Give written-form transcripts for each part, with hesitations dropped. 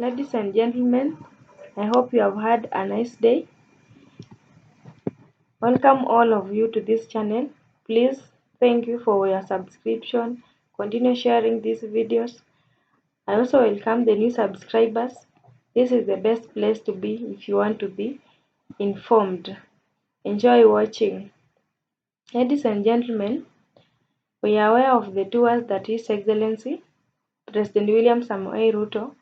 Ladies and gentlemen, I hope you have had a nice day. Welcome all of you to this channel. Please, thank you for your subscription. Continue sharing these videos. I also welcome the new subscribers. This is the best place to be if you want to be informed. Enjoy watching. Ladies and gentlemen, we are aware of the tours that His Excellency President William Samoei Ruto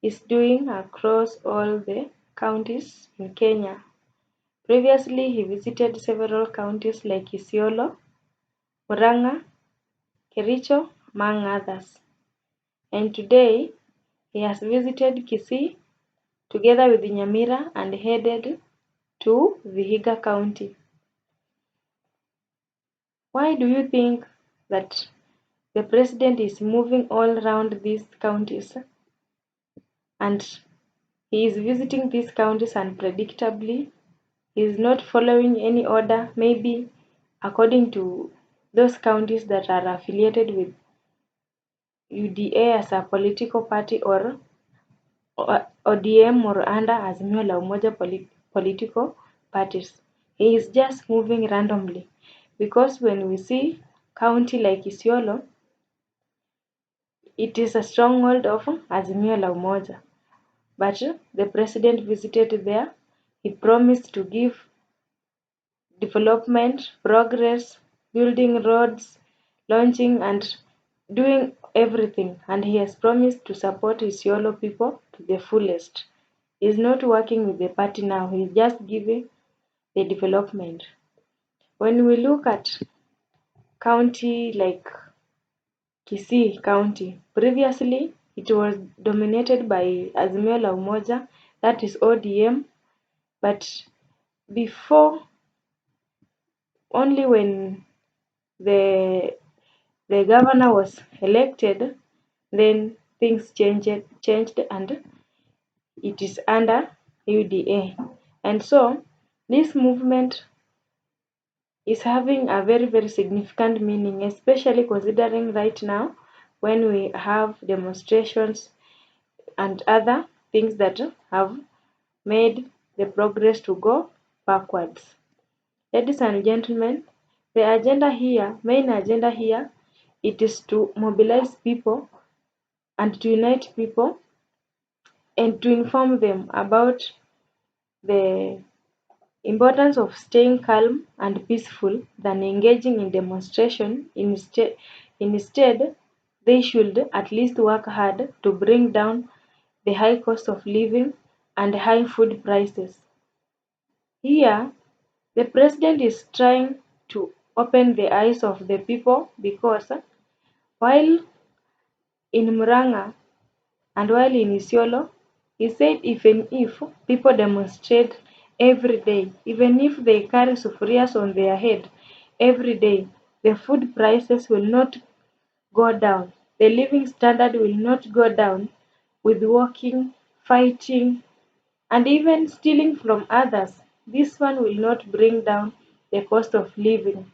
is doing across all the counties in Kenya. Previously, he visited several counties like Isiolo, Murang'a, Kericho, among others. And today, he has visited Kisii together with Nyamira and headed to Vihiga County. Why do you think that the president is moving all around these counties and he is visiting these counties unpredictably? He is not following any order, maybe according to those counties that are affiliated with UDA as a political party or ODM or under Azimio la Umoja political parties. He is just moving randomly because when we see county like Isiolo, it is a stronghold of Azimio la Umoja. But the president visited there. He promised to give development, progress, building roads, launching and doing everything. And he has promised to support his Isiolo people to the fullest. He's not working with the party now. He's just giving the development. When we look at county like Kisii County, previously it was dominated by Azimio la Umoja, that is ODM, but before, only when the governor was elected, then things changed and it is under UDA. And so this movement is having a very, very significant meaning, especially considering right now when we have demonstrations and other things that have made the progress to go backwards. Ladies and gentlemen, the agenda here, main agenda here, it is to mobilize people and to unite people and to inform them about the importance of staying calm and peaceful than engaging in demonstration. Instead, they should at least work hard to bring down the high cost of living and high food prices. Here, the president is trying to open the eyes of the people because while in Murang'a and while in Isiolo, he said even if people demonstrate every day, even if they carry sufurias on their head every day, the food prices will not go down. The living standard will not go down with working, fighting, and even stealing from others. This one will not bring down the cost of living.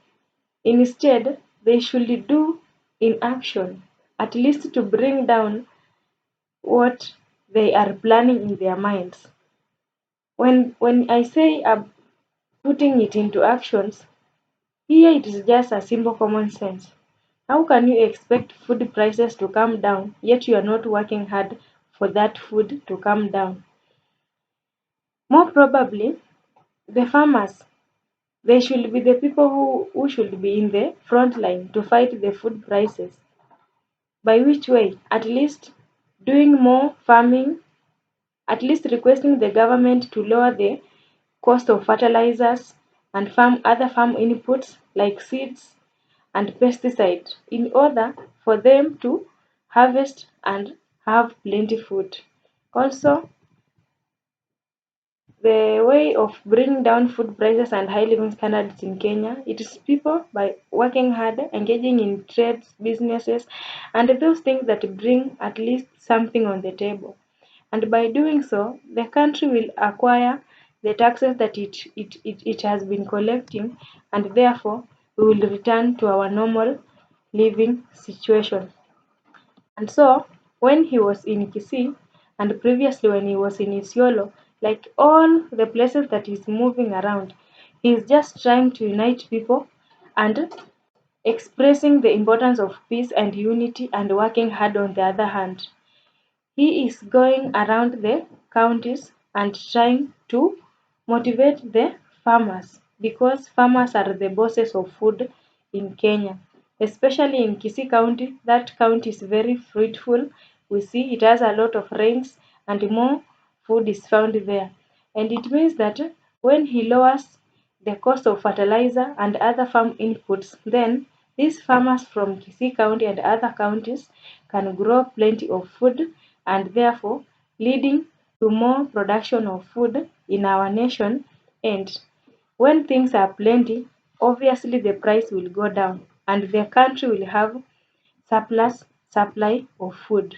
Instead, they should do in action, at least to bring down what they are planning in their minds. When I say putting it into actions, here it is just a simple common sense. How can you expect food prices to come down, yet you are not working hard for that food to come down? More probably, the farmers, they should be the people who should be in the front line to fight the food prices. By which way? At least doing more farming, at least requesting the government to lower the cost of fertilizers and other farm inputs like seeds and pesticides in order for them to harvest and have plenty food. Also, the way of bringing down food prices and high living standards in Kenya, it is people by working hard, engaging in trades, businesses, and those things that bring at least something on the table. And by doing so, the country will acquire the taxes that it has been collecting, and therefore we will return to our normal living situation. And so, when he was in Kisii, And previously, when he was in Isiolo, like all the places that he's moving around, he's just trying to unite people and expressing the importance of peace and unity and working hard on the other hand. He is going around the counties and trying to motivate the farmers because farmers are the bosses of food in Kenya, especially in Kisii County. That county is very fruitful. We see it has a lot of rains and more food is found there. And it means that when he lowers the cost of fertilizer and other farm inputs, then these farmers from Kisii County and other counties can grow plenty of food and therefore leading to more production of food in our nation. And when things are plenty, obviously the price will go down and the country will have surplus supply of food.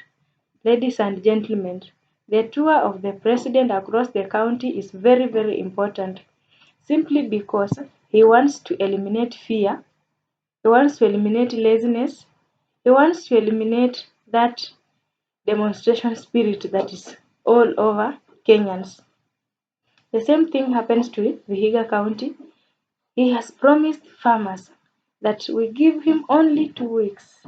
Ladies and gentlemen, the tour of the president across the county is very, very important simply because he wants to eliminate fear, he wants to eliminate laziness, he wants to eliminate that demonstration spirit that is all over Kenyans. The same thing happens to Vihiga County. He has promised farmers that we give him only 2 weeks.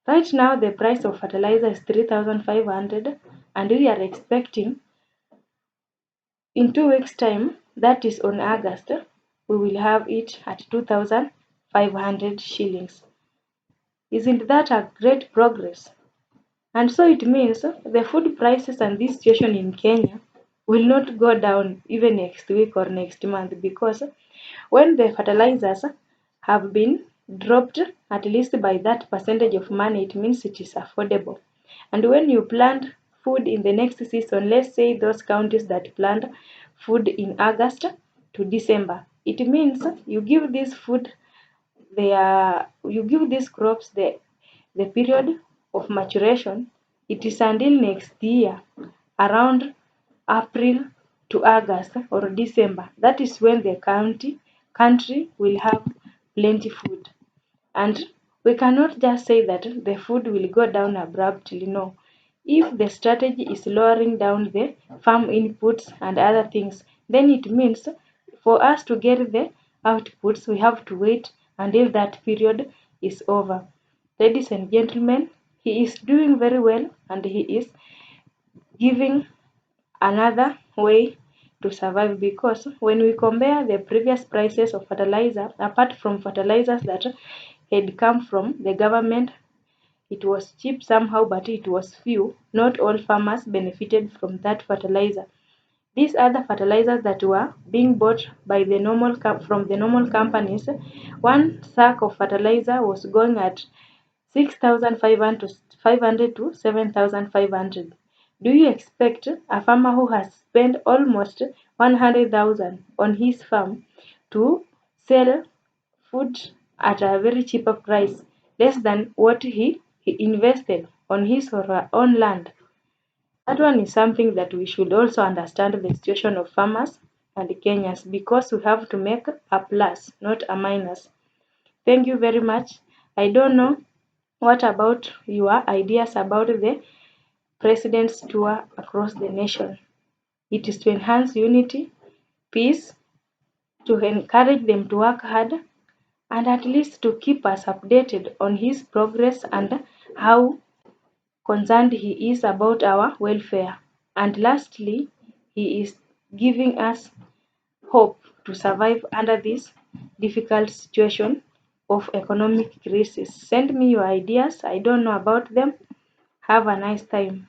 Right now, the price of fertilizer is 3,500, and we are expecting in 2 weeks' time, that is on August, we will have it at 2,500 shillings. Isn't that a great progress? And so it means the food prices and this situation in Kenya will not go down even next week or next month because when the fertilizers have been dropped at least by that percentage of money, it means it is affordable. And when you plant food in the next season, let's say those counties that plant food in August to December, it means you give this food you give these crops the period of maturation. It is until next year around April to August or December. That is when the country will have plenty food. And we cannot just say that the food will go down abruptly. No. If the strategy is lowering down the farm inputs and other things, then it means for us to get the outputs, we have to wait until that period is over. Ladies and gentlemen, he is doing very well and he is giving another way to survive because when we compare the previous prices of fertilizer, apart from fertilizers that had come from the government, it was cheap somehow, but it was few. Not all farmers benefited from that fertilizer. These other fertilizers that were being bought by the from the normal companies, one sack of fertilizer was going at 6,500 to 7,500. Do you expect a farmer who has spent almost 100,000 on his farm to sell food at a very cheaper price, less than what he invested on his or her own land? That one is something that we should also understand the situation of farmers and Kenyans because we have to make a plus, not a minus. Thank you very much. I don't know what about your ideas about the president's tour across the nation. It is to enhance unity, peace, to encourage them to work hard, and at least to keep us updated on his progress and how concerned he is about our welfare. And lastly, he is giving us hope to survive under this difficult situation of economic crisis. Send me your ideas. I don't know about them. Have a nice time.